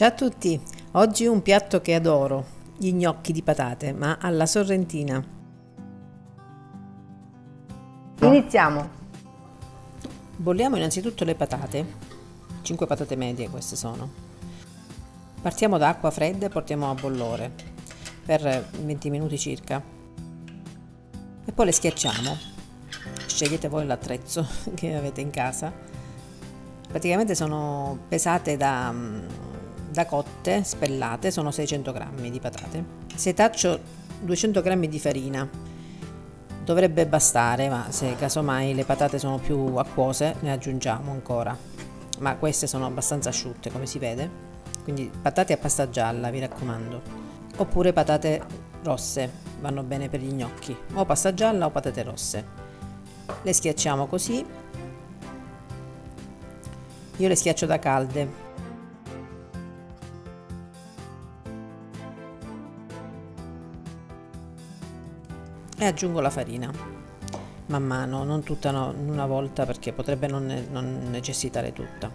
Ciao a tutti, oggi un piatto che adoro, gli gnocchi di patate, ma alla sorrentina. Iniziamo. Bolliamo innanzitutto le patate, 5 patate medie queste sono. Partiamo da acqua fredda e portiamo a bollore per 20 minuti circa. E poi le schiacciamo. Scegliete voi l'attrezzo che avete in casa. Praticamente sono pesate da cotte, spellate, sono 600 grammi di patate. Setaccio 200 grammi di farina, dovrebbe bastare, ma se casomai le patate sono più acquose ne aggiungiamo ancora, ma queste sono abbastanza asciutte come si vede, quindi patate a pasta gialla vi raccomando, oppure patate rosse vanno bene per gli gnocchi, o pasta gialla o patate rosse. Le schiacciamo così, io le schiaccio da calde. E aggiungo la farina man mano, non tutta in una volta perché potrebbe non necessitare tutta.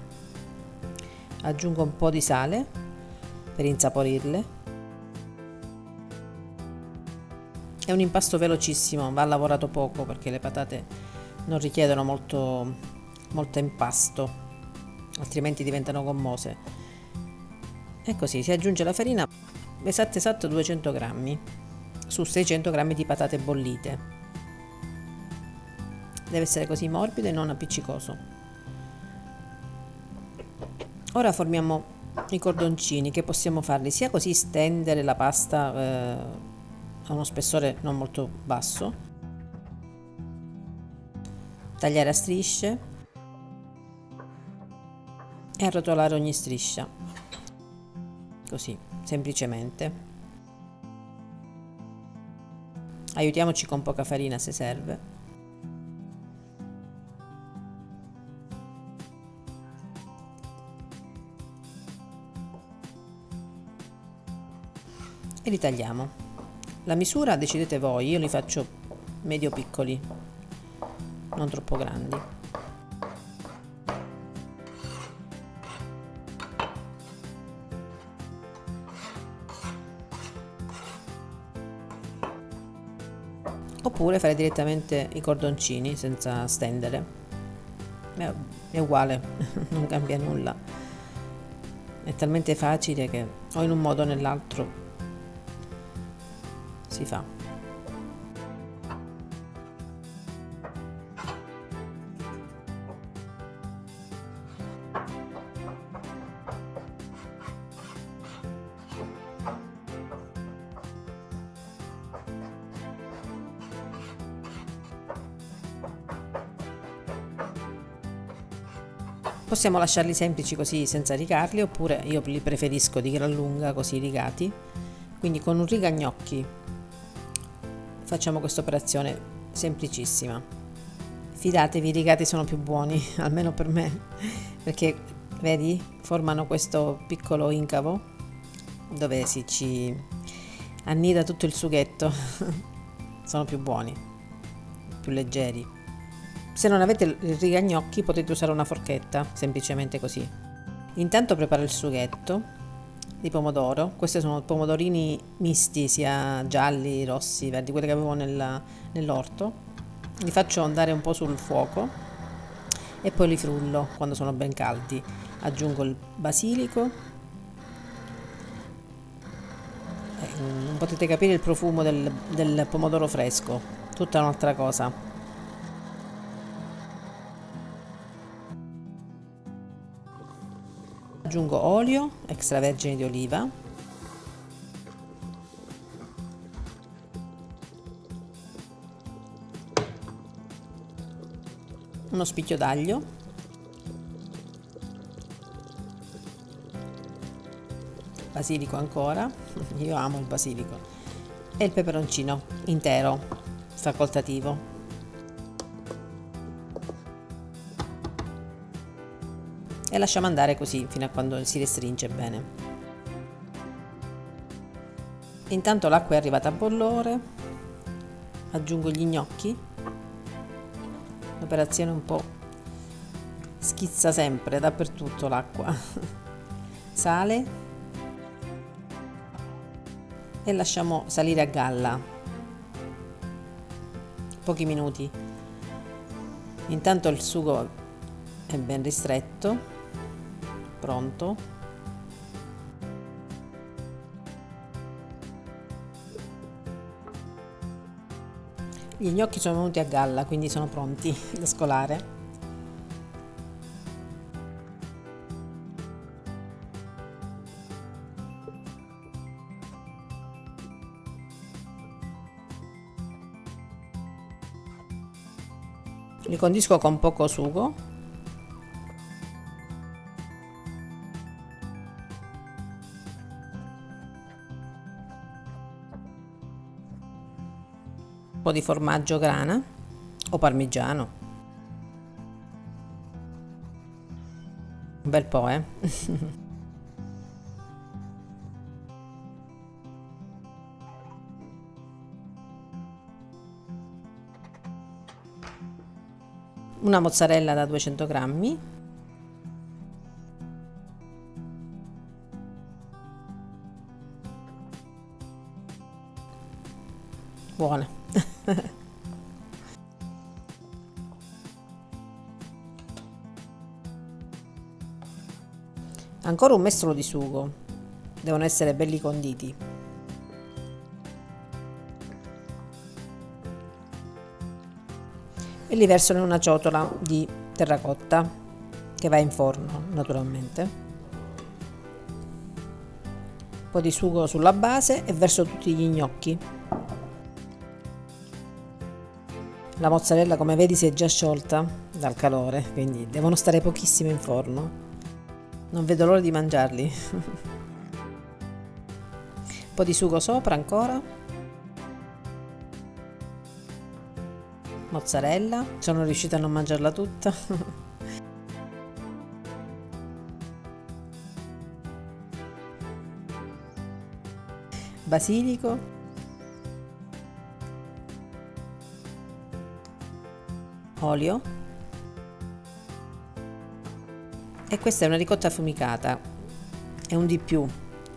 Aggiungo un po' di sale per insaporirle. È un impasto velocissimo, va lavorato poco perché le patate non richiedono molto impasto, altrimenti diventano gommose. E così si aggiunge la farina, esatto 200 grammi su 600 grammi di patate bollite. Deve essere così morbido e non appiccicoso. Ora formiamo i cordoncini, che possiamo farli sia così stendere la pasta a uno spessore non molto basso, tagliare a strisce e arrotolare ogni striscia, così semplicemente. Aiutiamoci con poca farina se serve. E li tagliamo. La misura decidete voi, io li faccio medio piccoli, non troppo grandi. Oppure fare direttamente i cordoncini senza stendere, è uguale, non cambia nulla, è talmente facile che o in un modo o nell'altro si fa. Possiamo lasciarli semplici così senza rigarli, oppure io li preferisco di gran lunga così rigati. Quindi con un rigagnocchi facciamo questa operazione semplicissima. Fidatevi, i rigati sono più buoni, almeno per me, perché vedi, formano questo piccolo incavo dove si ci annida tutto il sughetto. Sono più buoni, più leggeri. Se non avete il rigagnocchi potete usare una forchetta, semplicemente così. Intanto preparo il sughetto di pomodoro. Questi sono pomodorini misti, sia gialli, rossi, verdi, quelli che avevo nell'orto. Li faccio andare un po' sul fuoco e poi li frullo quando sono ben caldi. Aggiungo il basilico. Non potete capire il profumo del pomodoro fresco, tutta un'altra cosa. Aggiungo olio extravergine di oliva, uno spicchio d'aglio, basilico ancora, io amo il basilico, e il peperoncino intero, facoltativo. E lasciamo andare così fino a quando si restringe bene. Intanto l'acqua è arrivata a bollore, aggiungo gli gnocchi, l'operazione un po' schizza sempre dappertutto l'acqua, sale e lasciamo salire a galla pochi minuti. Intanto il sugo è ben ristretto, pronto. Gli gnocchi sono venuti a galla, quindi sono pronti da scolare. Li condisco con poco sugo. Un po' di formaggio grana o parmigiano. Un bel po', Una mozzarella da 200 grammi, buona. Ancora un mestolo di sugo, devono essere belli conditi. E li verso in una ciotola di terracotta che va in forno naturalmente. Un po' di sugo sulla base e verso tutti gli gnocchi. La mozzarella, come vedi, si è già sciolta dal calore, quindi devono stare pochissimo in forno. Non vedo l'ora di mangiarli. Un po' di sugo sopra ancora. Mozzarella, sono riuscita a non mangiarla tutta. Basilico. Olio. E questa è una ricotta affumicata, è un di più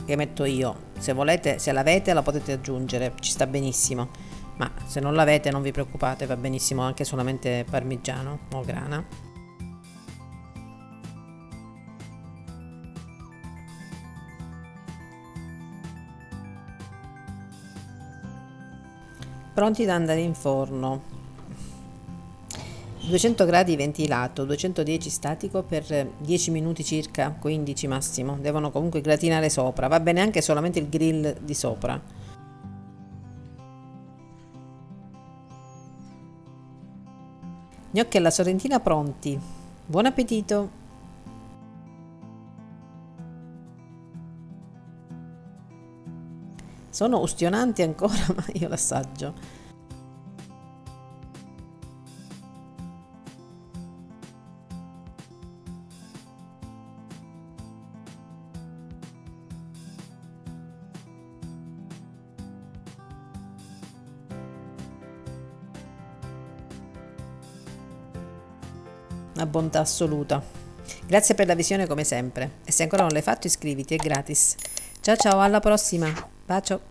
che metto io. Se volete, se l'avete, la potete aggiungere, ci sta benissimo. Ma se non l'avete non vi preoccupate, va benissimo anche solamente parmigiano o grana. Pronti da andare in forno. 200 gradi ventilato, 210 statico per 10 minuti circa, 15 massimo. Devono comunque gratinare sopra, va bene anche solamente il grill di sopra. Gnocchi alla sorrentina pronti. Buon appetito! Sono ustionanti ancora, ma io l'assaggio. Una bontà assoluta. Grazie per la visione come sempre e se ancora non l'hai fatto iscriviti, è gratis. Ciao ciao, alla prossima, bacio.